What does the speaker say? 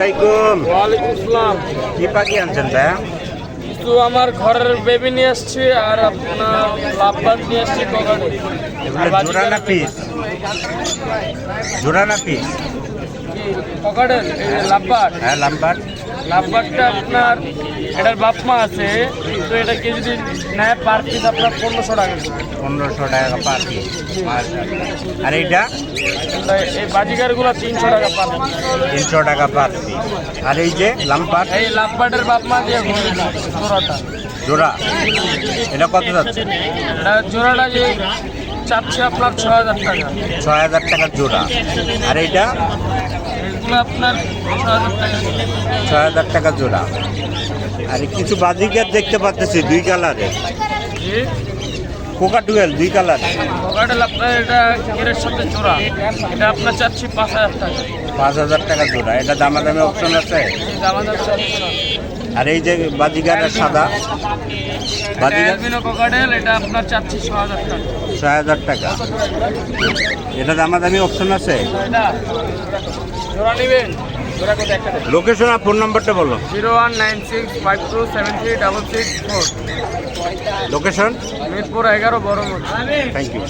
ওয়ালাইকুম আসসালাম। কি পাখি আনছেন ভাইয়া? তো আমার ঘরের বেবি নিয়ে আসছি আর আপনার লাভবার্ড নিয়ে আসছি কগাড়ি। এগুলো জোড়া না পিস? জোড়া না পিস? কগাড়ের লাভবার্ড, হ্যাঁ লাম্বার। লাভবার্ডটা আপনার এটার বাপ মা আছে, তো এটা কেজি যদি নেয় পার পিস আপনার 1500 টাকা। 1500 টাকা পার পিস। আর এইটা এই বাজিগারগুলো 300 টাকা পার পিস। 300 টাকা পার পিস। আর এই যে লাম্বার এই লাভবার্ডের বাপ মা দিয়ে জোড়াটা, জোড়া, এটা কত যাচ্ছে? এটা জোড়াটা যে চাচ্ছে আপনার 6000 টাকা। 6000 টাকার জোড়া। আর এইটা এগুলো আপনার 6000 টাকা। 6000 টাকা জোড়া। আর কিছু বাজিকার দেখতে পাচ্ছি দুই কালারের, জি, কোকাটুয়েল দুই কালারের। কগাডেল আপনার এটা এর সাথে জোড়া, এটা আপনার চাচ্ছি 5000 টাকা। 5000 টাকা জোড়া। এটা দামাদামি অপশন আছে? আমাদের আর এই যে বাজিকারের সাদা বাজিকার কগাডেল এটা আপনার চাচ্ছি 6000 টাকা। 6000 টাকা। এটা দামাদামি অপশন আছে? এটা জোড়া নেবেন? জোড়া কত একটা? লোকেশন আর ফোন নাম্বারটা বলো। 019652736664। লোকেশন মিরপুর 11 বড় মঠ। Thank you.